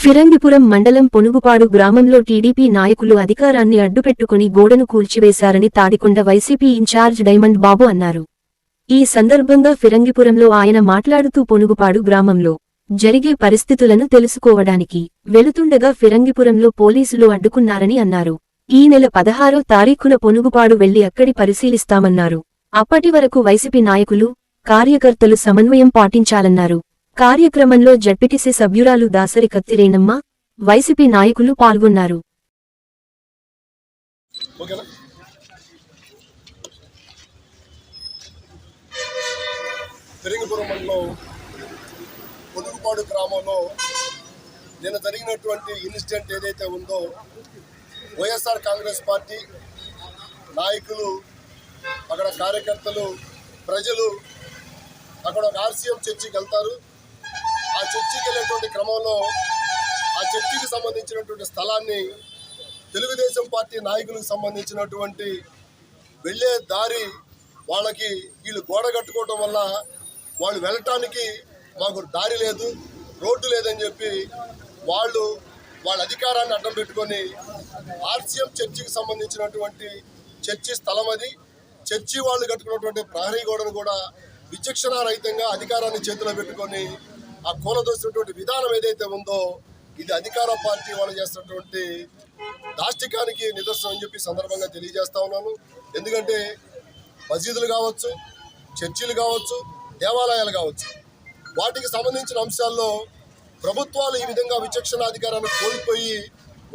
ఫిరంగిపురం మండలం పొనుగుపాడు గ్రామంలో టీడీపీ నాయకులు అధికారాన్ని అడ్డుపెట్టుకుని గోడను కూల్చివేశారని తాడికొండ వైసీపీ ఇన్ఛార్జ్ డైమండ్ బాబు అన్నారు. ఈ సందర్భంగా ఫిరంగిపురంలో ఆయన మాట్లాడుతూ పొనుగుపాడు గ్రామంలో జరిగే పరిస్థితులను తెలుసుకోవడానికి వెళుతుండగా ఫిరంగిపురంలో పోలీసులు అడ్డుకున్నారని అన్నారు. ఈ నెల 16వ తారీఖున పొనుగుపాడు వెళ్లి అక్కడి పరిశీలిస్తామన్నారు. అప్పటి వరకు వైసీపీ నాయకులు, కార్యకర్తలు సమన్వయం పాటించాలన్నారు. కార్యక్రమంలో జడ్పీటీసీ సభ్యురాలు దాసరి కత్తిరేనమ్మ, వైసీపీ నాయకులు పాల్గొన్నారు. ఫిరంగిపురం మండలం పొనుగుపాడు గ్రామంలో నిన్న జరిగినటువంటి ఇన్సిడెంట్ ఏదైతే ఉందో, వైఎస్ఆర్ కాంగ్రెస్ పార్టీ నాయకులు, అక్కడ కార్యకర్తలు, ప్రజలు అక్కడ ఒక ఆర్సీఎం చర్చికి వెళ్తారు. ఆ చర్చికి వెళ్ళేటువంటి క్రమంలో ఆ చర్చికి సంబంధించినటువంటి స్థలాన్ని తెలుగుదేశం పార్టీ నాయకులకు సంబంధించినటువంటి వెళ్ళే దారి వాళ్ళకి వీళ్ళు గోడ కట్టుకోవడం వల్ల వాళ్ళు వెళ్ళటానికి మాకు దారి లేదు, రోడ్డు లేదని చెప్పి వాళ్ళ అధికారాన్ని అడ్డం పెట్టుకొని ఆర్సీఎం చర్చికి సంబంధించినటువంటి చర్చి స్థలం అది. చర్చి వాళ్ళు కట్టుకున్నటువంటి ప్రహరీ గోడను కూడా విచక్షణారహితంగా అధికారాన్ని చేతిలో పెట్టుకొని ఆ కూలదోసినటువంటి విధానం ఏదైతే ఉందో, ఇది అధికార పార్టీ వాళ్ళు చేస్తున్నటువంటి దాష్టికానికి నిదర్శనం అని చెప్పి సందర్భంగా తెలియజేస్తా ఉన్నాను. ఎందుకంటే మసీదులు కావచ్చు, చర్చిలు కావచ్చు, దేవాలయాలు కావచ్చు, వాటికి సంబంధించిన అంశాల్లో ప్రభుత్వాలు ఈ విధంగా విచక్షణాధికారాన్ని కోల్పోయి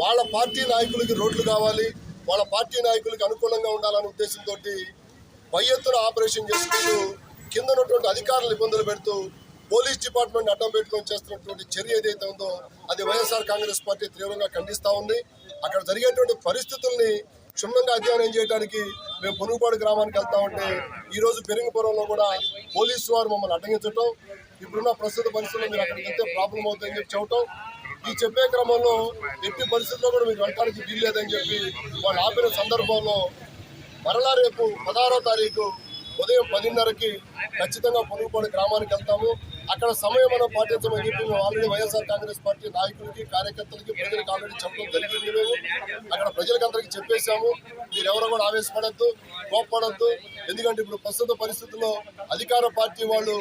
వాళ్ళ పార్టీ నాయకులకి రోడ్లు కావాలి, వాళ్ళ పార్టీ నాయకులకి అనుకూలంగా ఉండాలనే ఉద్దేశంతో పై ఎత్తున ఆపరేషన్ చేసుకుంటూ కింద ఉన్నటువంటి అధికారులు ఇబ్బందులు పెడుతూ పోలీస్ డిపార్ట్మెంట్ అడ్డం పెట్టుకొని చేస్తున్నటువంటి చర్య ఏదైతే ఉందో, అది వైఎస్ఆర్ కాంగ్రెస్ పార్టీ తీవ్రంగా ఖండిస్తూ ఉంది. అక్కడ జరిగేటువంటి పరిస్థితుల్ని క్షుణ్ణంగా అధ్యయనం చేయడానికి మేము పొనుగుపాడు గ్రామానికి వెళ్తా ఉంటే, ఈరోజు ఫిరంగిపురంలో కూడా పోలీసు వారు మమ్మల్ని అడ్డగించడం, ఇప్పుడున్న ప్రస్తుత పరిస్థితుల్లో మీరు అక్కడికి వెళ్తే ప్రాబ్లం అవుతుందని చెప్పి చెప్పటం, ఈ చెప్పే క్రమంలో ఎట్టి పరిస్థితుల్లో కూడా మీకు వెళ్ళడానికి వీల్లేదని చెప్పి వాళ్ళు ఆపిన సందర్భంలో మరలా రేపు 16వ తారీఖు ఉదయం 10:30కి ఖచ్చితంగా పొనుగుపాడు గ్రామానికి వెళ్తాము. అక్కడ సమయం మనం పాటించమని చెప్పి మేము ఆల్రెడీ వైఎస్ఆర్ కాంగ్రెస్ పార్టీ నాయకులకి, కార్యకర్తలకి, ప్రజలకు ఆల్రెడీ చెప్పడం జరిగింది. మేము అక్కడ ప్రజలకందరికీ చెప్పేశాము, మీరెవరో కూడా ఆవేశపడద్దు, కోప్పడద్దు. ఎందుకంటే ఇప్పుడు ప్రస్తుత పరిస్థితుల్లో అధికార పార్టీ వాళ్ళు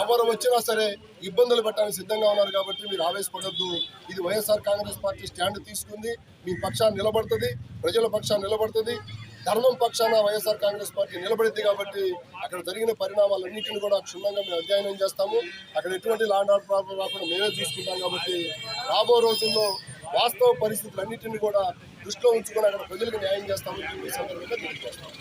ఎవరు వచ్చినా సరే ఇబ్బందులు పెట్టడానికి సిద్ధంగా ఉన్నారు. కాబట్టి మీరు ఆవేశపడద్దు. ఇది వైఎస్ఆర్ కాంగ్రెస్ పార్టీ స్టాండ్ తీసుకుంది, మీ పక్షాన్ని నిలబడుతుంది, ప్రజల పక్షాన్ని నిలబడుతుంది, ధర్మం పక్షాన వైఎస్ఆర్ కాంగ్రెస్ పార్టీ నిలబడింది. కాబట్టి అక్కడ జరిగిన పరిణామాలన్నింటినీ కూడా క్షుణ్ణంగా మేము అధ్యయనం చేస్తాము. అక్కడ ఎటువంటి ల్యాండ్ ఆర్డర్ ప్రాబ్లం రాకుండా మేమే చూసుకుంటాం. కాబట్టి రాబో రోజుల్లో వాస్తవ పరిస్థితులన్నింటినీ కూడా దృష్టిలో ఉంచుకొని అక్కడ ప్రజలకు న్యాయం చేస్తామని ఈ సందర్భంగా తెలియజేస్తాం.